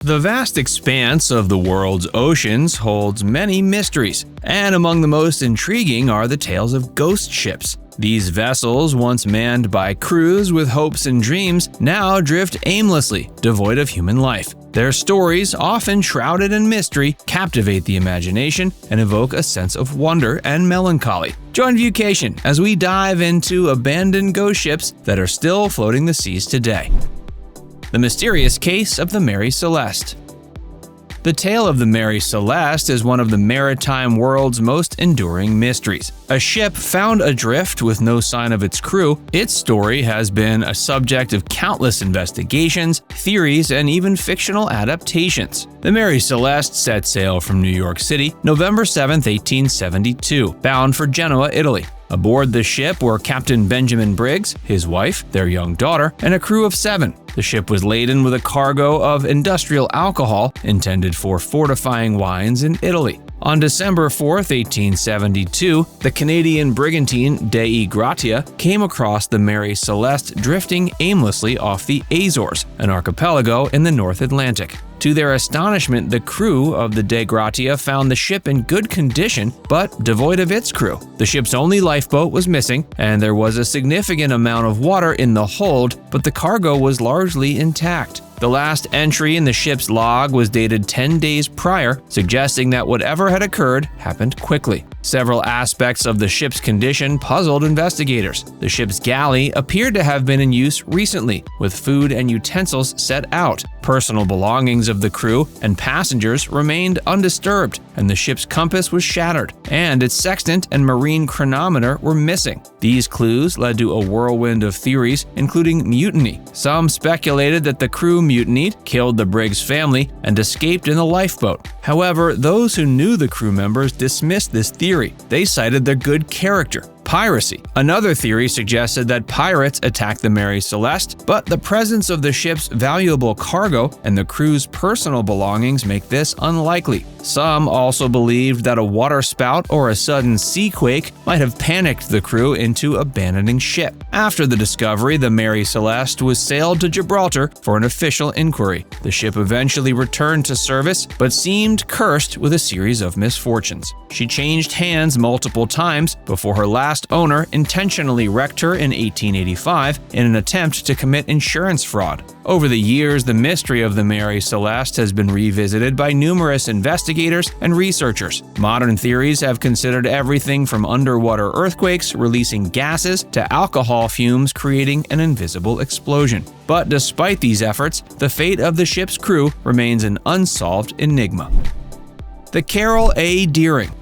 The vast expanse of the world's oceans holds many mysteries, and among the most intriguing are the tales of ghost ships. These vessels, once manned by crews with hopes and dreams, now drift aimlessly, devoid of human life. Their stories, often shrouded in mystery, captivate the imagination and evoke a sense of wonder and melancholy. Join Viewcation as we dive into abandoned ghost ships that are still floating the seas today. The mysterious case of the Mary Celeste. The tale of the Mary Celeste is one of the maritime world's most enduring mysteries. A ship found adrift with no sign of its crew, its story has been a subject of countless investigations, theories, and even fictional adaptations. The Mary Celeste set sail from New York City, November 7, 1872, bound for Genoa, Italy. Aboard the ship were Captain Benjamin Briggs, his wife, their young daughter, and a crew of 7. The ship was laden with a cargo of industrial alcohol intended for fortifying wines in Italy. On December 4, 1872, the Canadian brigantine Dei Gratia came across the Mary Celeste drifting aimlessly off the Azores, an archipelago in the North Atlantic. To their astonishment, the crew of the Dei Gratia found the ship in good condition, but devoid of its crew. The ship's only lifeboat was missing, and there was a significant amount of water in the hold, but the cargo was largely intact. The last entry in the ship's log was dated 10 days prior, suggesting that whatever had occurred happened quickly. Several aspects of the ship's condition puzzled investigators. The ship's galley appeared to have been in use recently, with food and utensils set out. Personal belongings of the crew and passengers remained undisturbed, and the ship's compass was shattered, and its sextant and marine chronometer were missing. These clues led to a whirlwind of theories, including mutiny. Some speculated that the crew mutinied, killed the Briggs family, and escaped in the lifeboat. However, those who knew the crew members dismissed this theory. They cited their good character. Piracy. Another theory suggested that pirates attacked the Mary Celeste, but the presence of the ship's valuable cargo and the crew's personal belongings make this unlikely. Some also believed that a waterspout or a sudden sea quake might have panicked the crew into abandoning ship. After the discovery, the Mary Celeste was sailed to Gibraltar for an official inquiry. The ship eventually returned to service, but seemed cursed with a series of misfortunes. She changed hands multiple times before her last owner intentionally wrecked her in 1885 in an attempt to commit insurance fraud. Over the years, the mystery of the Mary Celeste has been revisited by numerous investigators and researchers. Modern theories have considered everything from underwater earthquakes releasing gases to alcohol fumes creating an invisible explosion. But despite these efforts, the fate of the ship's crew remains an unsolved enigma. The Carroll A Deering.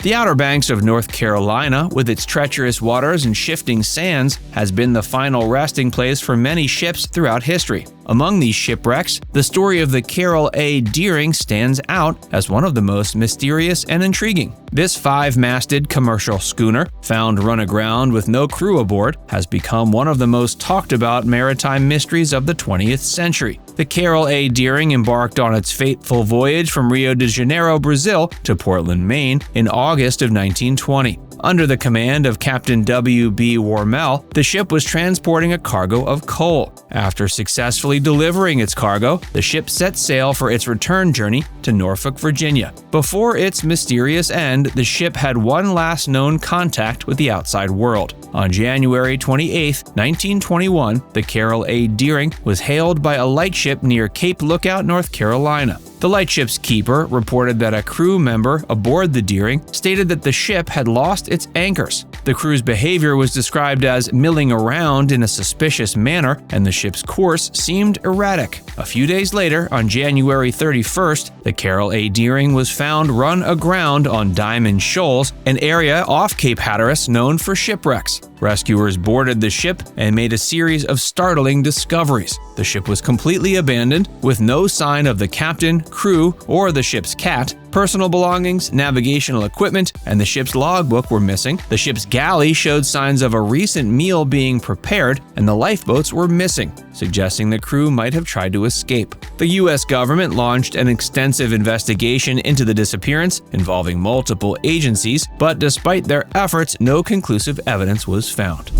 The Outer Banks of North Carolina, with its treacherous waters and shifting sands, has been the final resting place for many ships throughout history. Among these shipwrecks, the story of the Carroll A Deering stands out as one of the most mysterious and intriguing. This five-masted commercial schooner, found run aground with no crew aboard, has become one of the most talked about maritime mysteries of the 20th century. The Carroll A Deering embarked on its fateful voyage from Rio de Janeiro, Brazil, to Portland, Maine in August of 1920. Under the command of Captain W.B. Warmell, the ship was transporting a cargo of coal. After successfully delivering its cargo, the ship set sail for its return journey to Norfolk, Virginia. Before its mysterious end, the ship had one last known contact with the outside world. On January 28, 1921, the Carroll A Deering was hailed by a lightship near Cape Lookout, North Carolina. The lightship's keeper reported that a crew member aboard the Deering stated that the ship had lost its anchors. The crew's behavior was described as milling around in a suspicious manner, and the ship's course seemed erratic. A few days later, on January 31st, the Carroll A Deering was found run aground on Diamond Shoals, an area off Cape Hatteras known for shipwrecks. Rescuers boarded the ship and made a series of startling discoveries. The ship was completely abandoned, with no sign of the captain, crew, or the ship's cat. Personal belongings, navigational equipment, and the ship's logbook were missing. The ship's galley showed signs of a recent meal being prepared, and the lifeboats were missing, suggesting the crew might have tried to escape. The U.S. government launched an extensive investigation into the disappearance, involving multiple agencies, but despite their efforts, no conclusive evidence was found.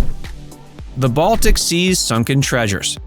The Baltic Sea's sunken treasures.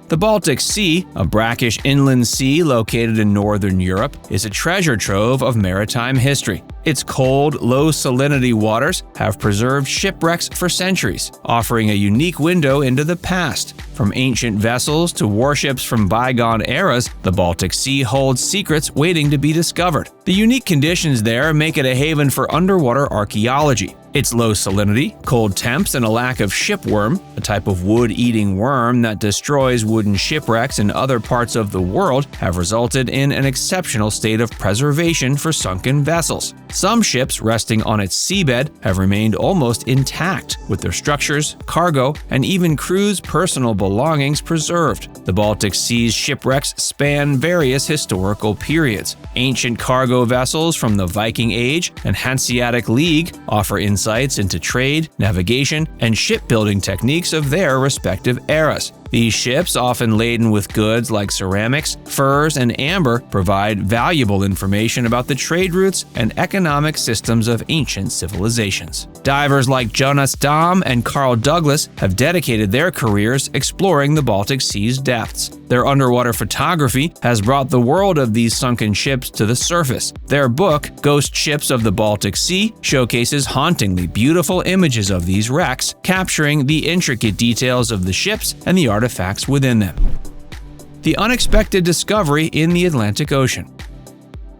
The Baltic Sea, a brackish inland sea located in northern Europe, is a treasure trove of maritime history. Its cold, low-salinity waters have preserved shipwrecks for centuries, offering a unique window into the past. From ancient vessels to warships from bygone eras, the Baltic Sea holds secrets waiting to be discovered. The unique conditions there make it a haven for underwater archaeology. Its low salinity, cold temps, and a lack of shipworm, a type of wood-eating worm that destroys wooden shipwrecks in other parts of the world, have resulted in an exceptional state of preservation for sunken vessels. Some ships resting on its seabed have remained almost intact, with their structures, cargo, and even crew's personal belongings preserved. The Baltic Sea's shipwrecks span various historical periods. Ancient cargo vessels from the Viking Age and Hanseatic League offer insights into trade, navigation, and shipbuilding techniques of their respective eras. These ships, often laden with goods like ceramics, furs, and amber, provide valuable information about the trade routes and economic systems of ancient civilizations. Divers like Jonas Dahm and Carl Douglas have dedicated their careers exploring the Baltic Sea's depths. Their underwater photography has brought the world of these sunken ships to the surface. Their book, Ghost Ships of the Baltic Sea, showcases hauntingly beautiful images of these wrecks, capturing the intricate details of the ships and the artifacts within them. The unexpected discovery in the Atlantic Ocean.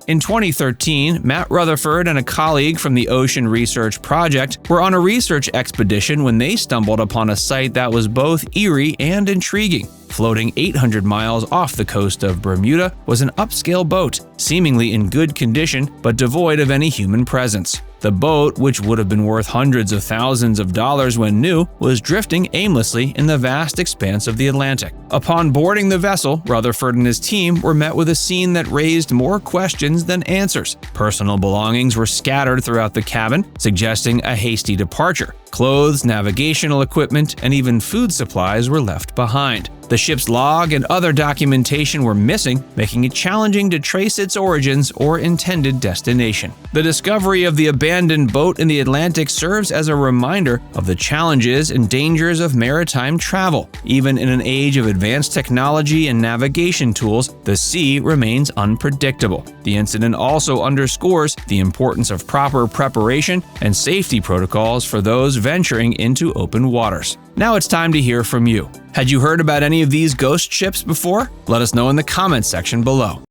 In 2013, Matt Rutherford and a colleague from the Ocean Research Project were on a research expedition when they stumbled upon a site that was both eerie and intriguing. Floating 800 miles off the coast of Bermuda was an upscale boat, seemingly in good condition but devoid of any human presence. The boat, which would have been worth hundreds of thousands of dollars when new, was drifting aimlessly in the vast expanse of the Atlantic. Upon boarding the vessel, Rutherford and his team were met with a scene that raised more questions than answers. Personal belongings were scattered throughout the cabin, suggesting a hasty departure. Clothes, navigational equipment, and even food supplies were left behind. The ship's log and other documentation were missing, making it challenging to trace its origins or intended destination. The discovery of the abandoned boat in the Atlantic serves as a reminder of the challenges and dangers of maritime travel. Even in an age of advanced technology and navigation tools, the sea remains unpredictable. The incident also underscores the importance of proper preparation and safety protocols for those venturing into open waters. Now it's time to hear from you. Had you heard about any of these ghost ships before? Let us know in the comments section below.